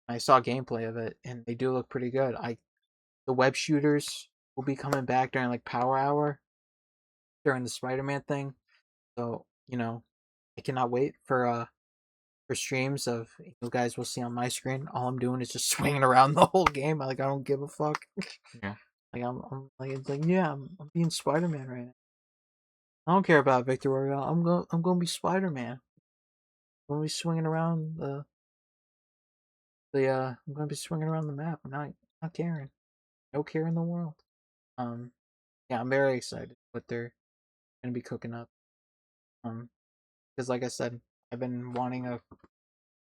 I saw gameplay of it and they do look pretty good. The web shooters will be coming back during like Power Hour during the Spider-Man thing. So, I cannot wait for streams of you guys will see on my screen. All I'm doing is just swinging around the whole game. Like, I don't give a fuck. Yeah. Like, I'm like, it's like, yeah, I'm being Spider-Man right now. I don't care about Victor Royale. I'm gonna be Spider-Man. I'm gonna be swinging around I'm gonna be swinging around the map. I'm not caring. No care in the world. Yeah, I'm very excited what they're gonna be cooking up. Because like I said, I've been wanting a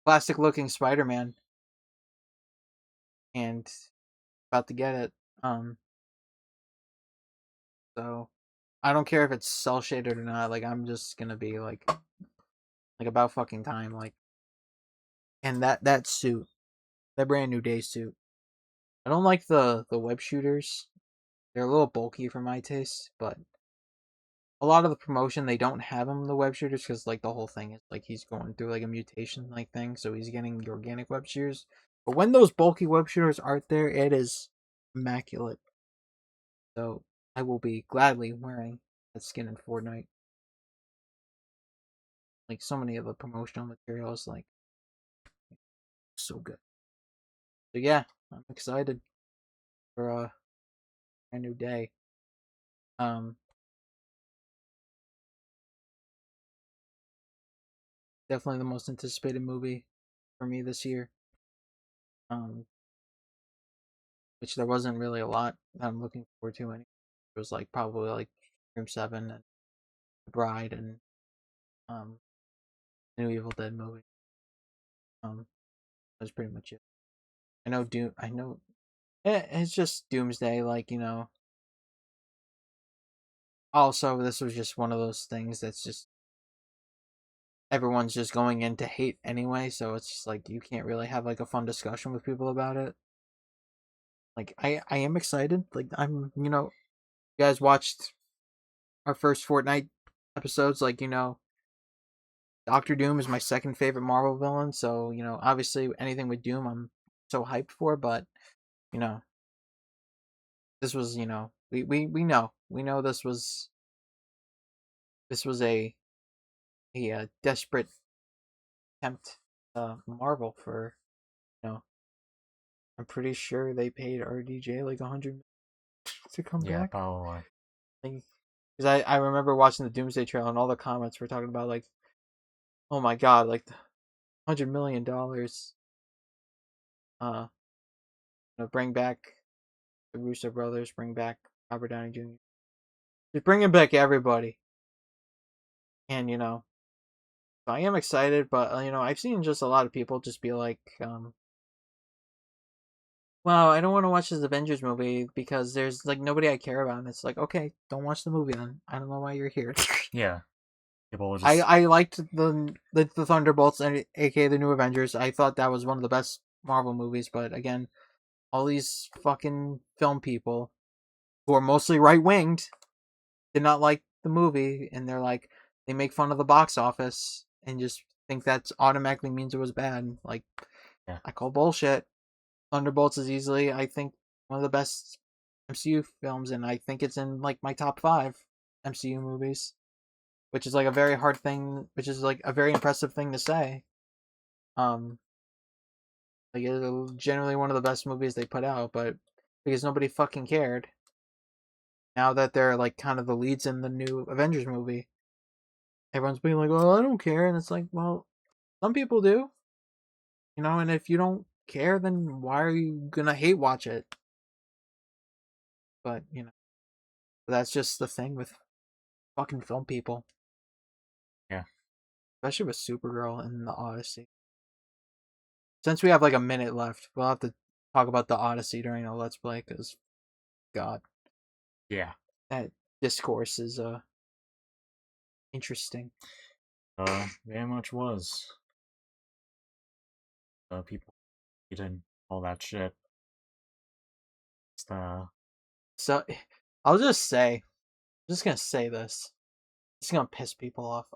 classic looking Spider-Man, and about to get it. So I don't care if it's cell shaded or not. Like, I'm just gonna be like about fucking time. Like, and that suit, that brand new day suit. I don't like the web shooters. They're a little bulky for my taste, but a lot of the promotion they don't have him the web shooters because like the whole thing is like he's going through like a mutation like thing, so he's getting the organic web shooters. But when those bulky web shooters aren't there, it is immaculate. So I will be gladly wearing that skin in Fortnite. Like so many of the promotional materials, like so good. So yeah, I'm excited for a new day. Um, Definitely the most anticipated movie for me this year. Um, which there wasn't really a lot that I'm looking forward to. It was like probably like Room 7 and The Bride and um, the new Evil Dead movie. That's pretty much it. I know Doom. I know it's just Doomsday. Like Also, this was just one of those things that's just everyone's just going in to hate anyway. So it's just like you can't really have like a fun discussion with people about it. Like I am excited. Like I'm you guys watched our first Fortnite episodes. Like Doctor Doom is my second favorite Marvel villain. So obviously anything with Doom I'm so hyped for. But you know this was we know this was a desperate attempt Marvel for you know I'm pretty sure they paid RDJ like 100 to come Yeah, back. probably. Because I remember watching the Doomsday trailer and all the comments were talking about like, oh my god, like $100 million. Bring back the Russo brothers, bring back Robert Downey Jr. Just bringing back everybody, and so I am excited, but I've seen just a lot of people just be like, "Wow, I don't want to watch this Avengers movie because there's like nobody I care about." And it's like, okay, don't watch the movie then. I don't know why you're here. Yeah. People will just. I liked the Thunderbolts and aka the New Avengers. I thought that was one of the best Marvel movies, but again, all these fucking film people who are mostly right winged did not like the movie, and they make fun of the box office and just think that automatically means it was bad. Like, Yeah. I call bullshit. Thunderbolts is easily, I think, one of the best MCU films, and I think it's in like my top 5 MCU movies, which is like a very hard thing, which is like a very impressive thing to say. Um, like it's generally one of the best movies they put out, but because nobody fucking cared, now that they're like kind of the leads in the new Avengers movie, everyone's being like, "Oh, I don't care," and it's like, well, some people do, and if you don't care, then why are you gonna hate watch it? But that's just the thing with fucking film people, Yeah. especially with Supergirl and the Odyssey. Since we have like a minute left, we'll have to talk about the Odyssey during a Let's Play, because God, Yeah. that discourse is interesting. Very much was. People eating all that shit. Just, So I'll just say, I'm just gonna say this. It's gonna piss people off.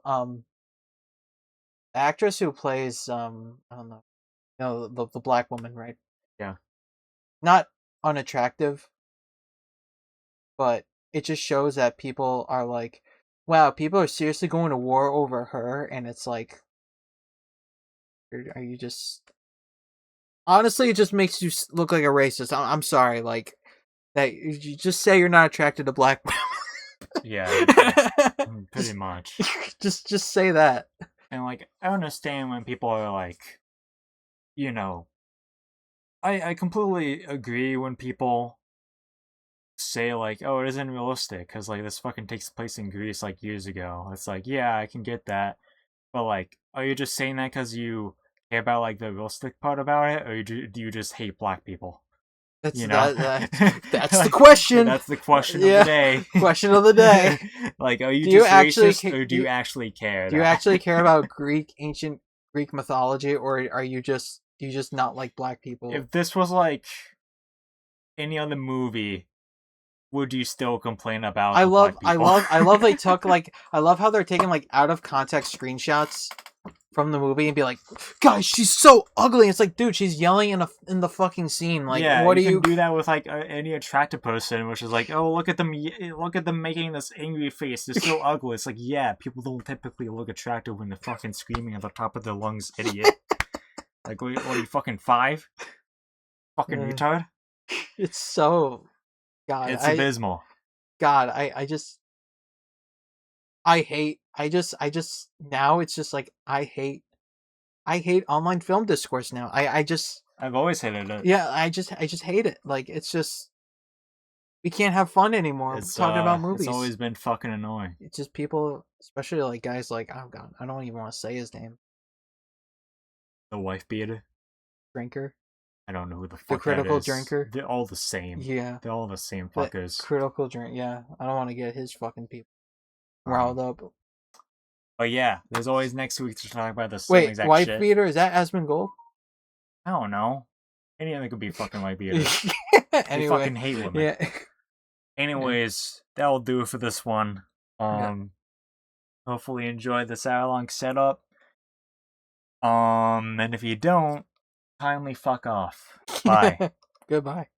The actress who plays I don't know, the black woman, right? yeah. Not unattractive, but it just shows that people are like, wow, people are seriously going to war over her, and it's like, are you just honestly, it just makes you look like a racist. I'm sorry, like that. You just say you're not attracted to black women. Yeah. Pretty much. Just say that. And like, I understand when people are like, I completely agree when people say like, oh, it isn't realistic because like this fucking takes place in Greece like years ago. It's like, yeah, I can get that, but like, are you just saying that because you care about like the realistic part about it, or do you just hate black people? That's That's the question. That's the question of the day. Question of the day. Like, are you Do just you actually racist, or do you actually care? Do you actually care about ancient Greek mythology, or do you just not like black people? If this was like any other movie would you still complain about? I the love, black I people? love, I love. They took I love how they're taking out of context screenshots from the movie and be like, guys, she's so ugly. It's like, dude, she's yelling in the fucking scene. Like, yeah, what you do can do that with any attractive person, which is like, oh, look at them making this angry face. They're so ugly. It's like, yeah, people don't typically look attractive when they're fucking screaming at the top of their lungs, idiot. Like, what are you, fucking 5? Fucking retard. It's so, God, It's abysmal. God, I just now it's just like I hate online film discourse now. I've always hated it. Yeah, I just hate it. Like, it's just, we can't have fun anymore talking about movies. It's always been fucking annoying. It's just people, especially like guys like, oh god, I don't even want to say his name. The wife beater. Drinker. I don't know who the fuck The critical that is. drinker. They're all the same. Yeah. They're all the same fuckers. Critical drink. Yeah, I don't want to get his fucking people riled up. But yeah, there's always next week to talk about the same exact wife shit. beater, is that Asmongold? I don't know. Anything could be fucking wife beater. Anyway, I fucking hate women. Yeah. Anyways, that'll do it for this one. Hopefully you enjoyed this hour-long setup. And if you don't, kindly fuck off. Bye. Goodbye.